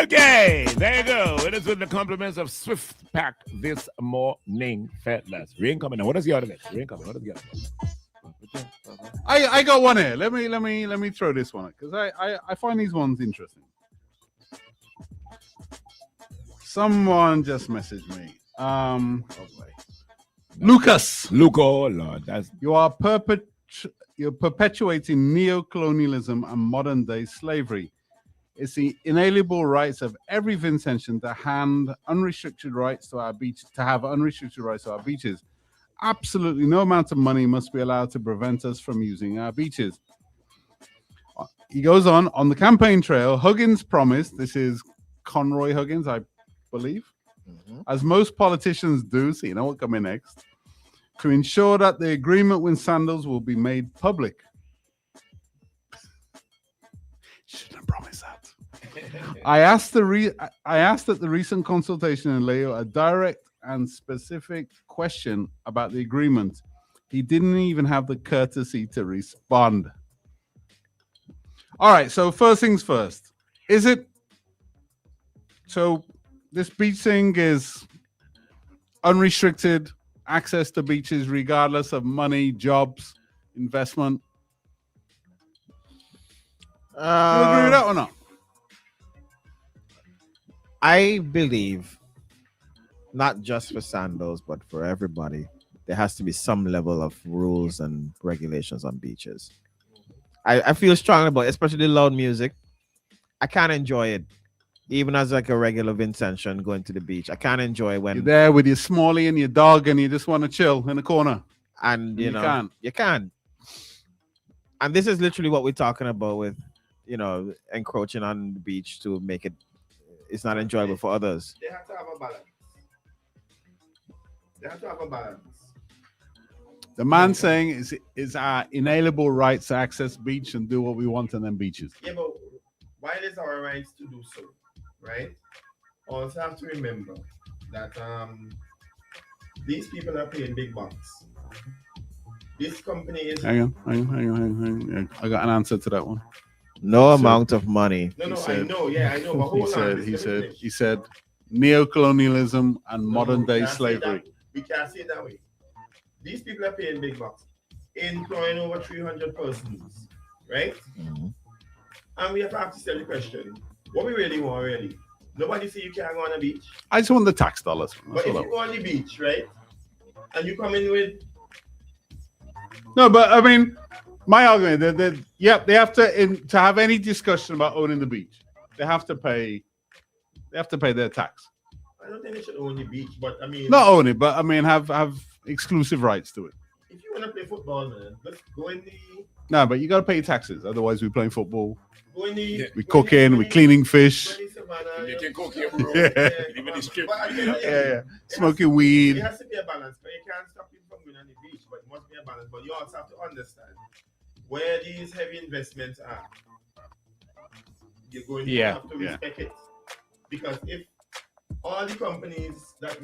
Okay, there you go. It is with the compliments of Swift Pack this morning, fellas. Rain coming now. What is the other next? Rain coming. What is the other? I got one here. Let me throw this one because I find these ones interesting. Someone just messaged me. Lucas. Luco, Lord. You're perpetuating neo-colonialism and modern-day slavery. It's the inalienable rights of every Vincentian to have unrestricted rights to our beaches. Absolutely no amount of money must be allowed to prevent us from using our beaches. He goes on the campaign trail, Huggins promised, this is Conroy Huggins, I believe, as most politicians do, so you know what coming next, to ensure that the agreement with Sandals will be made public. Shouldn't have promised that. I asked at the recent consultation in Leo a direct and specific question about the agreement. He didn't even have the courtesy to respond. All right, so first things first. So this beach thing is unrestricted access to beaches regardless of money, jobs, investment. Do you agree with that or not? I believe not just for Sandals, but for everybody, there has to be some level of rules and regulations on beaches. I feel strongly about it, especially loud music. I can't enjoy it. Even as like a regular Vincentian going to the beach, I can't enjoy when you're there with your smallie and your dog and you just want to chill in the corner. And you can't. And this is literally what we're talking about with, encroaching on the beach to make it's not enjoyable for others. They have to have a balance. The man saying is our inalienable rights to access beach and do what we want on them beaches. Yeah, but while it's our rights to do so, right? Also have to remember that these people are paying big bucks. This company is. Hang on. I got an answer to that one. No amount of money. No, I know. But hold on. He said neo-colonialism and modern-day slavery. We can't say it that way. These people are paying big bucks, employing over 300 persons, right? Mm-hmm. And we have to ask the question: what we really want, really? Nobody say you can't go on a beach. I just want the tax dollars. But if you go on the beach, right, and you come in with no, but I mean. My argument, they have to have any discussion about owning the beach. They have to pay their tax. I don't think they should own the beach, but I mean, not own it, but I mean have exclusive rights to it. If you want to play football, man, let's go in the. No, but you got to pay taxes. Otherwise, we're playing football. We're cooking. We're cleaning fish. You can cook here, bro. Even the strip. Yeah. Smoking weed. It has to be a balance, but you can't stop people from going on the beach. But it must be a balance. But you also have to understand where these heavy investments are. You're going to have to respect it, because if all the companies that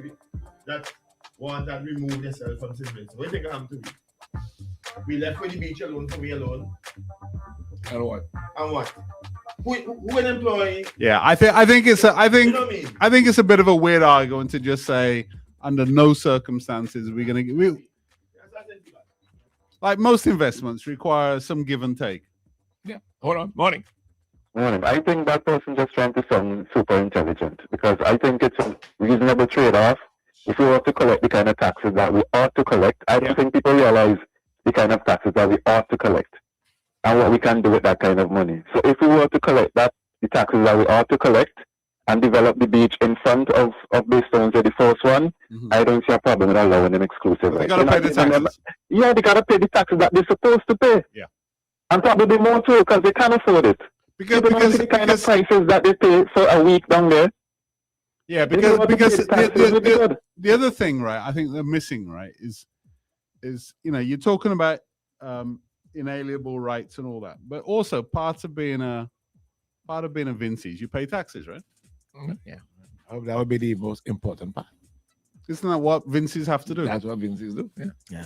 want that remove themselves from citizens, what do you think I have to do? We left with the beach alone for me alone. And what? Who will employ? Yeah, I think it's a bit of a weird argument to just say under no circumstances we're gonna like most investments require some give and take. Yeah. Hold on. Morning. I think that person just trying to sound super intelligent, because I think it's a reasonable trade-off. If we were to collect the kind of taxes that we ought to collect, I don't think people realize the kind of taxes that we ought to collect and what we can do with that kind of money. So if we were to collect the taxes that we ought to collect and develop the beach in front of Baystones or the first one, I don't see a problem with allowing them exclusive. They gotta pay the taxes. Yeah, they gotta pay the taxes that they're supposed to pay. Yeah. And probably more too, because they can't afford it. Because the kind of prices that they pay for a week down there. Yeah, because the other thing, right, I think they're missing, right, is you're talking about inalienable rights and all that, but also part of being a Vinci, you pay taxes, right? Yeah, that would be the most important part. Isn't that what Vincis have to do? That's what Vincis do. Yeah.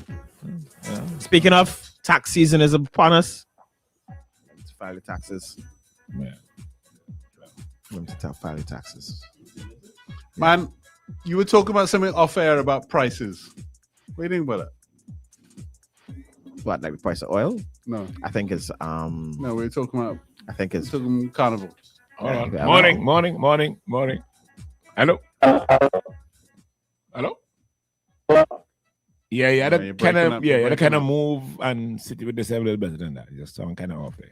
Speaking of, tax season is upon us. Let's file the taxes. Yeah. them to file the taxes. Man, you were talking about something off air about prices. What do you think about it? What, like the price of oil? No, I think it's no, we were talking about I think it's carnival. Hold on. Yeah, Morning. Hello. Hello. Yeah, you're the breaking kind of up, you're the kind of breaking move and city with this a little better than that. It's just sound kind of off there.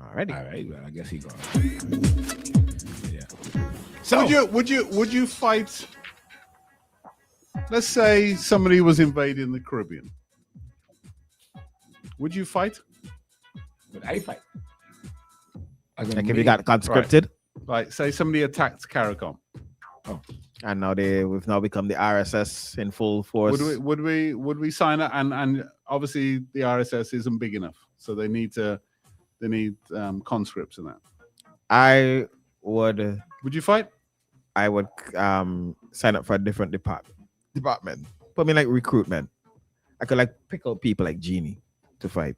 already. All right, well, I guess he gone. Yeah. So Would you fight? Let's say somebody was invading the Caribbean. Would you fight? but I fight. As in Like if me. you got conscripted, Like, say somebody attacked CARICOM. and now we've now become the RSS in full force. Would we sign up? And obviously the RSS isn't big enough, so they need conscripts and that. I would Would you fight? sign up for a different department. Put me like recruitment. I could like pick out people like Genie to fight.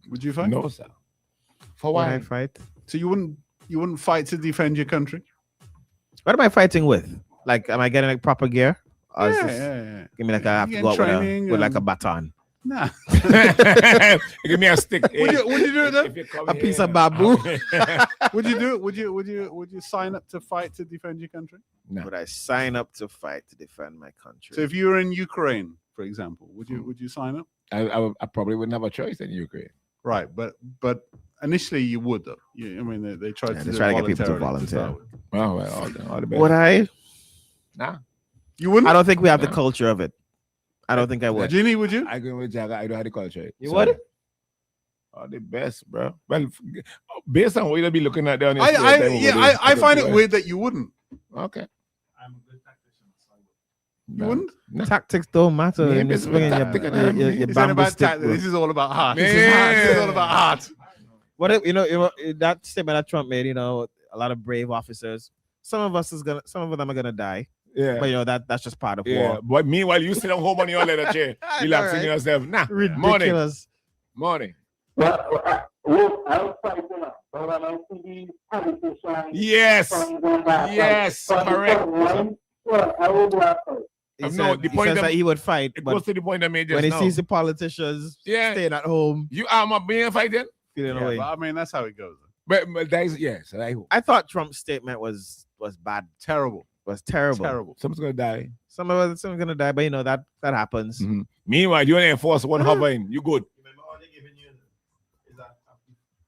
Would you fight? No, sir. For Would I why? fight? So you wouldn't fight to defend your country? What am I fighting with? Like, am I getting like proper gear? Or is this- Yeah. Give me like I have to You go out get training with like a and- baton. Nah. Give me a stick. Would you do it though? If you come A here, piece of bamboo? Would you do it? Would you sign up to fight to defend your country? No. Would I sign up to fight to defend my country? So if you were in Ukraine, for example, would you sign up? I probably wouldn't have a choice in Ukraine. Right, but initially you would though. I mean, they tried Yeah, to they do try it to get people to voluntarily volunteer. start with. Oh, well, all the best. Would I? Nah. You wouldn't? I don't think we have the No. culture of it. I don't think I would. Ginny, would you? I go with Jagger. I don't have the culture. You Sorry. would? Oh, the best, bro. Well, based on what you'll be looking at down I find it weird that you wouldn't. Okay. You wouldn't? No. Tactics don't matter. Yeah, when you're it's swinging tactic your, and your, everything. your It's not bamboo about stick. tactics. This is all about heart. Man. This is all about heart. What if, you know that statement that Trump made? You know, a lot of brave officers. Some of them are gonna die. Yeah. But you know that's just part of Yeah. war. But meanwhile, you sit on home on your leather chair, relaxing right. yourself. Nah. Morning. Ridiculous. Morning. Well, I'll fight you now. But when I see these politicians Yes. Yes. from the Correct. government, well, I will go after it. He No, said, the he point says of- that he would fight, It but goes to the point I made just when he now. sees the politicians Yeah. staying at home, You are my being fighting. feeling Yeah, away. but I mean, that's how it goes. But that is, yes. I thought Trump's statement was bad, Terrible. was terrible. Terrible. Someone's going to die. Someone's gonna die, but you know that happens. Mhm. Meanwhile, you only enforce one hovering. You good. Remember all they giving you is that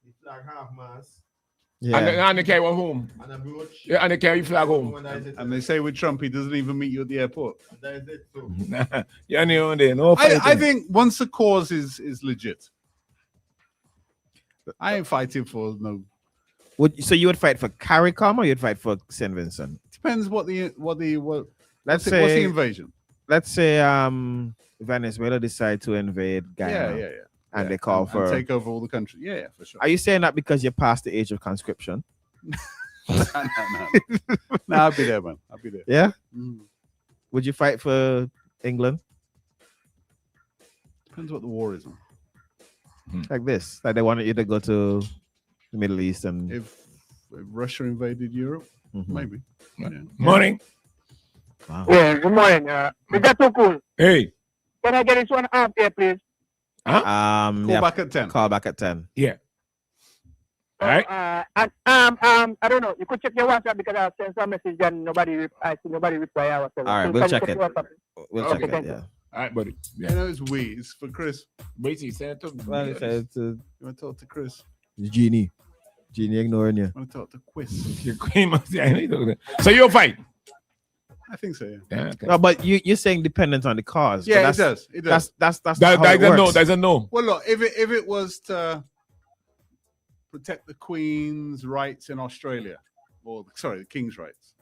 the flag half mast Yeah. And they carry one home. and a brooch. Yeah, and they carry flag home. And that is it. And they say with Trump, he doesn't even meet you at the airport. And that is it. So, You're on your own there. No fighting. I think once the cause is legit, I ain't fighting for no. So you would fight for CARICOM or you'd fight for St. Vincent? Depends what Let's what's the say invasion. Venezuela decide to invade Guyana Yeah. and they call for. and take over all the country. Yeah, for sure. Are you saying that because you're past the age of conscription? no. I'll be there, man. I'll be there. Yeah. Mm. Would you fight for England Depends what the war is, man. like this? Like they wanted you to go to the Middle East and If Russia invaded Europe, Mhm. maybe. Yeah. Morning. Wow. Yeah, good morning. Is that too cool? Hey. Can I get this one off there, please? Call yeah, back at 10. call back at 10. All right. I don't know. You could check your WhatsApp because I sent some message and I see nobody reply. All right, we'll check it. We'll Okay. check it. Yeah. All right, buddy. You Yeah. know, it's we. It's for Chris. Wait, he said to Well, he said to You want to talk to Chris? Genie ignoring you. I want to talk to Quiz. Your queen must say, I need to- So you'll fight. I think so, yeah. Yeah, okay. No, but you're saying dependent on the cause. but Yeah, it that's, does. It does. That's That, how that's it a no. works. That's a no. Well, look, if it was to protect the Queen's rights in Australia, or sorry, the King's rights,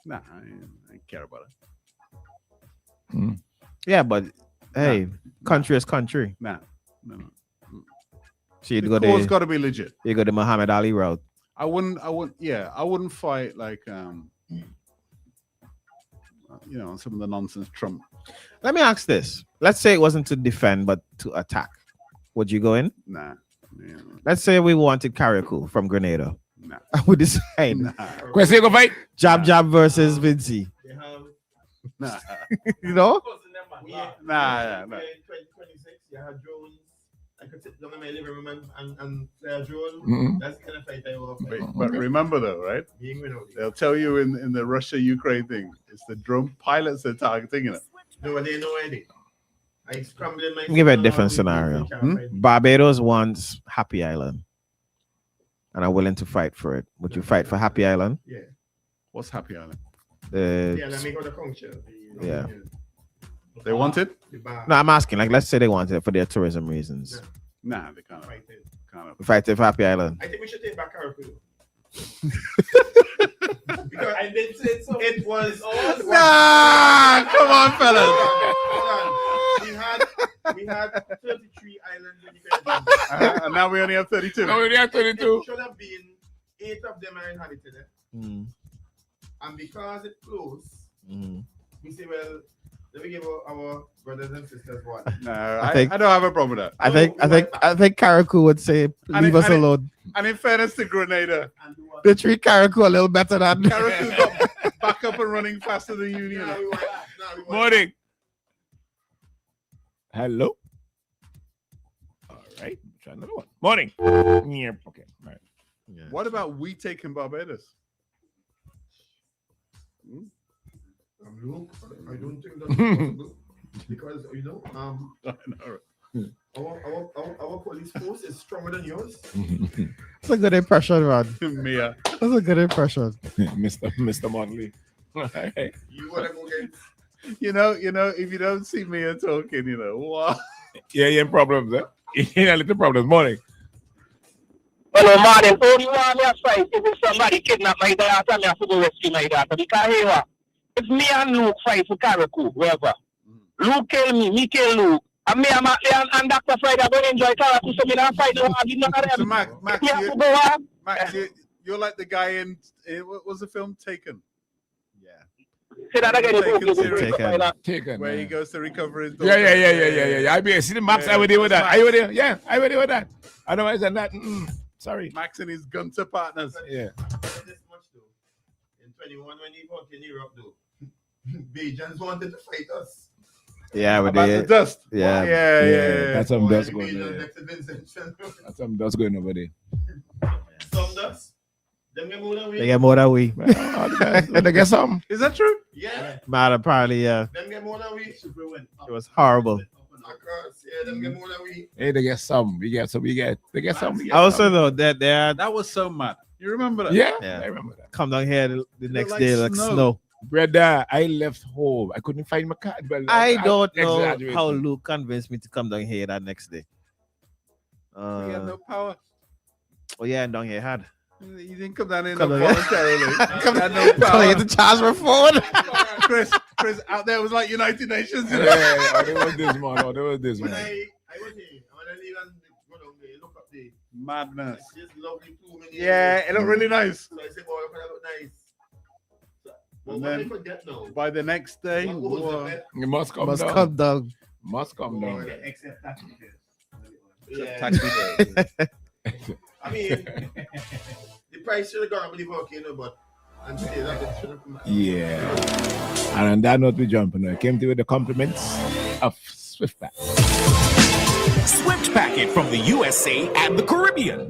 nah, I ain't care about it. Yeah, but hey, country is country. Nah, no. So you'd The go cause the got to be legit. you go the Muhammad Ali route. I wouldn't fight like some of the nonsense Trump. Let me ask this. Let's say it wasn't to defend but to attack. Would you go in? Nah, yeah, Let's say we wanted Carriacou from Grenada. I would decide. Question go fight. Jab versus Vinci. They have Nah. You know? Nah. In 2026, you have drones. I could sit down in my living room and play a drone. Mhm. That's the kind of fight I will fight. But remember though, right? Being without it. They'll tell you in the Russia-Ukraine thing, it's the drone pilots they're targeting it. No, they know already. I scrambled my. Give a different scenario. Barbados wants Happy Island and are willing to fight for it. Would you fight for Happy Island? Yeah. What's Happy Island? Yeah, let me go to Concha. Yeah. They want it? The bar. No, I'm asking. Like, let's say they want it for their tourism reasons. Nah, they can't. Fight it. Fight for Happy Island. I think we should take back Caracol. Because I did say so. It was all. Nah, come on, fellas. We had 33 islands in the Caribbean. And now we only have 32. No, we have 22. It should have been 8 of them are inhabited. Mm. And because it closed, Mm. we say, well, let me give our brothers and sisters one. No, I I think- don't have a problem with that. I think Caracou would say, leave us alone. And in fairness to Grenada, They treat Caracou a little better than. Caracou got back up and running faster than you. No, we want that. No, we want Morning. Hello. All right. Try another one. Morning. Yeah. Okay. All right. What about we taking Barbados? Look, I don't think that's possible. Because, you know, our police force is stronger than yours. That's a good impression, man. Mia. That's a good impression. Mr. Monley. All right. You want to go get. You know, if you don't see Mia talking, you know, what? Yeah, you have problems, eh? Yeah, little problems. Morning. Hello, Martin. Only one me a fight if somebody kidnap my daughter, me have to go rescue my daughter. Because here, what? If me and Luke fight for Caracou, wherever, Luke kill me kill Luke. And me and Dr. Friday are going to enjoy Caracou, so me don't fight no more. None of them. So Max, Me have to go on. Max, you're like the guy in what was the film Taken? Say that again. Taken. Where he man. goes to recover his Yeah. daughter. I be see the Max. Yeah, I would deal with that's that. Are you there? Yeah, I would deal with that. Otherwise than that, sorry. Max and his Gunter partners. Yeah. This much though. In 21, when he fought in Europe though, Bajans wanted to fight us. Yeah, we About the did. dust. Yeah. Yeah. That's some dust Bajans going there. next to Vincent. That's some dust going over there. Some dust. Them get more than we. They get more than we. They get some. Is that true? Yeah. Man, apparently, yeah. Them get more than we. It was horrible. Across. Yeah, them get more than we. Hey, they get some. We get some. We get. They get some. We get Also, some. though, that they had That was so mad. You remember that? Yeah, Yeah. I remember that. come down here the next like day like snow. snow. Brother, I left home. I couldn't find my card. But I don't know exaggerating. how Luke convinced me to come down here that next day. He had no power. Oh yeah, and down here had. You didn't come down here Come down here. voluntarily. Come Had no Trying to power. get the charge my phone. Chris out there was like United Nations. Yeah, there was this man. Oh, there was this When man. I was here, when I leave and go down there, look up there. Madness. This lovely plume in the Yeah, air. it looked really nice. So I said, boy, look at that nice. But And what then- I forget now? By the next day, What was whoa. the bet? You must come Must down. come down. Must come down. Yeah. I mean, the price should have gone up with the volcano, but I'm saying that it should have come back. Yeah. And on that note, we jump in. I came to you with the compliments of Swiftback. Swift Packet from the USA and the Caribbean.